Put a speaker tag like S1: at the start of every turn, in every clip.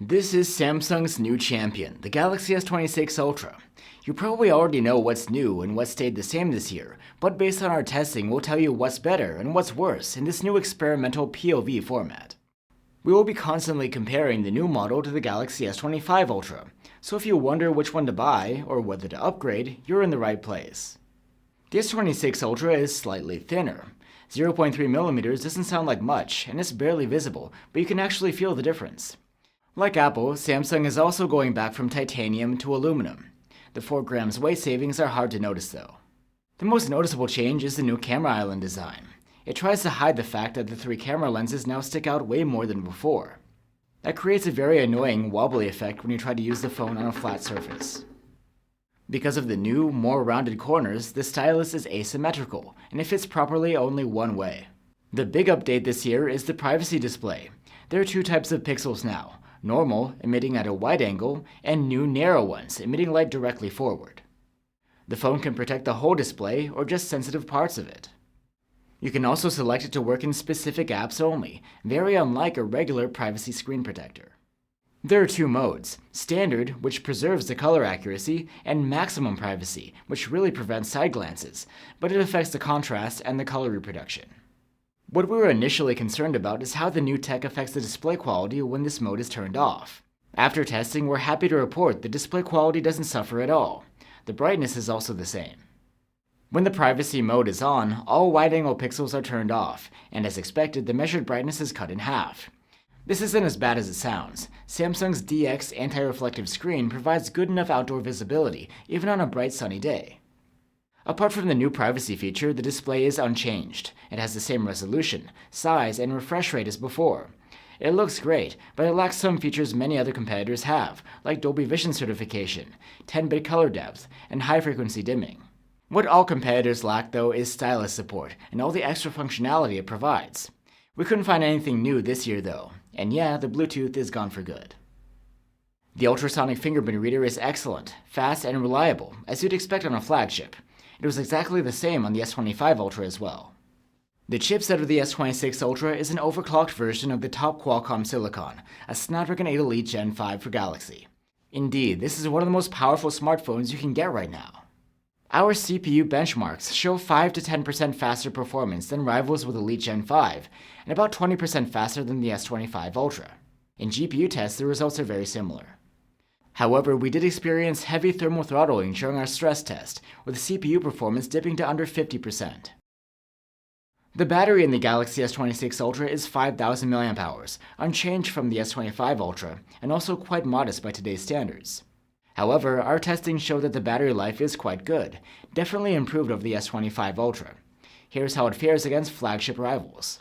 S1: This is Samsung's new champion, the Galaxy S26 Ultra. You probably already know what's new and what stayed the same this year, but based on our testing, we'll tell you what's better and what's worse in this new experimental POV format. We will be constantly comparing the new model to the Galaxy S25 Ultra, so if you wonder which one to buy or whether to upgrade, you're in the right place. The S26 Ultra is slightly thinner. 0.3mm doesn't sound like much, and it's barely visible, but you can actually feel the difference. Like Apple, Samsung is also going back from titanium to aluminum. The 4 grams weight savings are hard to notice though. The most noticeable change is the new camera island design. It tries to hide the fact that the 3 camera lenses now stick out way more than before. That creates a very annoying wobbly effect when you try to use the phone on a flat surface. Because of the new, more rounded corners, the stylus is asymmetrical, and it fits properly only one way. The big update this year is the privacy display. There are 2 types of pixels now. Normal, emitting at a wide angle, and new narrow ones, emitting light directly forward. The phone can protect the whole display or just sensitive parts of it. You can also select it to work in specific apps only, very unlike a regular privacy screen protector. There are 2 modes, Standard, which preserves the color accuracy, and Maximum Privacy, which really prevents side glances, but it affects the contrast and the color reproduction. What we were initially concerned about is how the new tech affects the display quality when this mode is turned off. After testing, we're happy to report the display quality doesn't suffer at all. The brightness is also the same. When the privacy mode is on, all wide-angle pixels are turned off, and as expected, the measured brightness is cut in half. This isn't as bad as it sounds. Samsung's DX anti-reflective screen provides good enough outdoor visibility, even on a bright sunny day. Apart from the new privacy feature, the display is unchanged. It has the same resolution, size, and refresh rate as before. It looks great, but it lacks some features many other competitors have, like Dolby Vision certification, 10-bit color depth, and high-frequency dimming. What all competitors lack, though, is stylus support, and all the extra functionality it provides. We couldn't find anything new this year, though, and yeah, the Bluetooth is gone for good. The ultrasonic fingerprint reader is excellent, fast, and reliable, as you'd expect on a flagship. It was exactly the same on the S25 Ultra as well. The chipset of the S26 Ultra is an overclocked version of the top Qualcomm silicon, a Snapdragon 8 Elite Gen 5 for Galaxy. Indeed, this is one of the most powerful smartphones you can get right now. Our CPU benchmarks show 5 to 10% faster performance than rivals with Elite Gen 5, and about 20% faster than the S25 Ultra. In GPU tests, the results are very similar. However, we did experience heavy thermal throttling during our stress test, with CPU performance dipping to under 50%. The battery in the Galaxy S26 Ultra is 5,000 mAh, unchanged from the S25 Ultra, and also quite modest by today's standards. However, our testing showed that the battery life is quite good, definitely improved over the S25 Ultra. Here's how it fares against flagship rivals.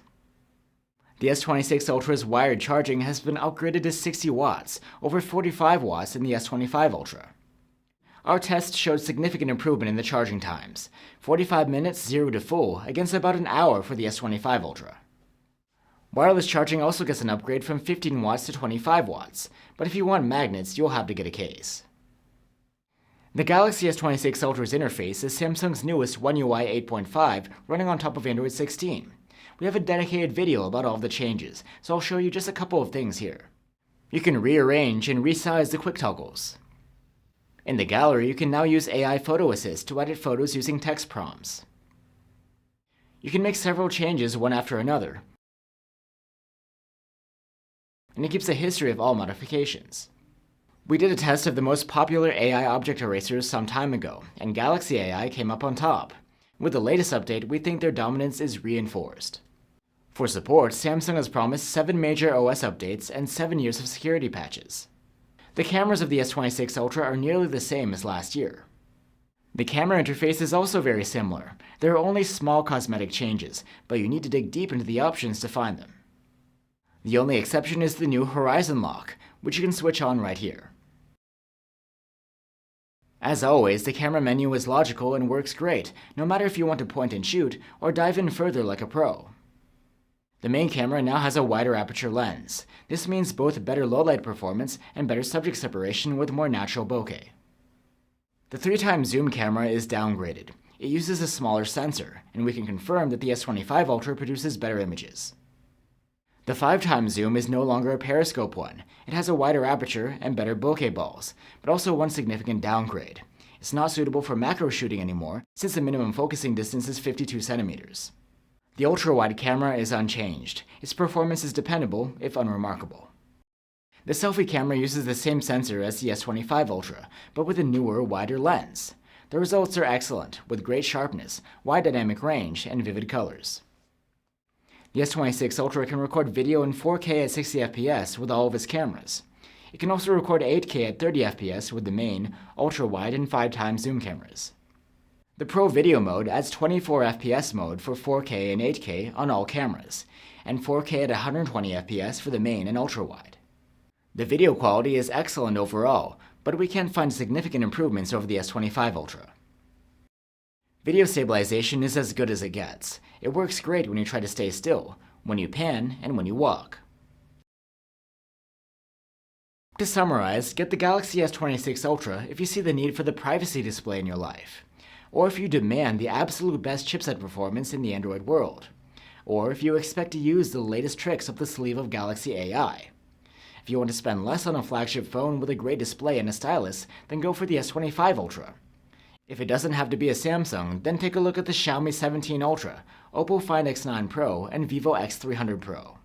S1: The S26 Ultra's wired charging has been upgraded to 60 watts, over 45 watts in the S25 Ultra. Our test showed significant improvement in the charging times, 45 minutes 0 to full against about an hour for the S25 Ultra. Wireless charging also gets an upgrade from 15 watts to 25 watts, but if you want magnets, you'll have to get a case. The Galaxy S26 Ultra's interface is Samsung's newest One UI 8.5 running on top of Android 16. We have a dedicated video about all of the changes, so I'll show you just a couple of things here. You can rearrange and resize the quick toggles. In the gallery, you can now use AI Photo Assist to edit photos using text prompts. You can make several changes one after another, and it keeps a history of all modifications. We did a test of the most popular AI object erasers some time ago, and Galaxy AI came up on top. With the latest update, we think their dominance is reinforced. For support, Samsung has promised 7 major OS updates and 7 years of security patches. The cameras of the S26 Ultra are nearly the same as last year. The camera interface is also very similar. There are only small cosmetic changes, but you need to dig deep into the options to find them. The only exception is the new Horizon Lock, which you can switch on right here. As always, the camera menu is logical and works great, no matter if you want to point and shoot or dive in further like a pro. The main camera now has a wider aperture lens. This means both better low-light performance and better subject separation with more natural bokeh. The 3x zoom camera is downgraded. It uses a smaller sensor, and we can confirm that the S25 Ultra produces better images. The 5x zoom is no longer a periscope one. It has a wider aperture and better bokeh balls, but also one significant downgrade. It's not suitable for macro shooting anymore, since the minimum focusing distance is 52 centimeters. The ultra-wide camera is unchanged. Its performance is dependable, if unremarkable. The selfie camera uses the same sensor as the S25 Ultra, but with a newer, wider lens. The results are excellent, with great sharpness, wide dynamic range, and vivid colors. The S26 Ultra can record video in 4K at 60 fps with all of its cameras. It can also record 8K at 30 fps with the main, ultra-wide, and 5x zoom cameras. The Pro Video mode adds 24 fps mode for 4K and 8K on all cameras, and 4K at 120 fps for the main and ultra-wide. The video quality is excellent overall, but we can find significant improvements over the S25 Ultra. Video stabilization is as good as it gets. It works great when you try to stay still, when you pan, and when you walk. To summarize, get the Galaxy S26 Ultra if you see the need for the privacy display in your life, or if you demand the absolute best chipset performance in the Android world, or if you expect to use the latest tricks up the sleeve of Galaxy AI. If you want to spend less on a flagship phone with a great display and a stylus, then go for the S25 Ultra. If it doesn't have to be a Samsung, then take a look at the Xiaomi 17 Ultra, Oppo Find X9 Pro, and Vivo X300 Pro.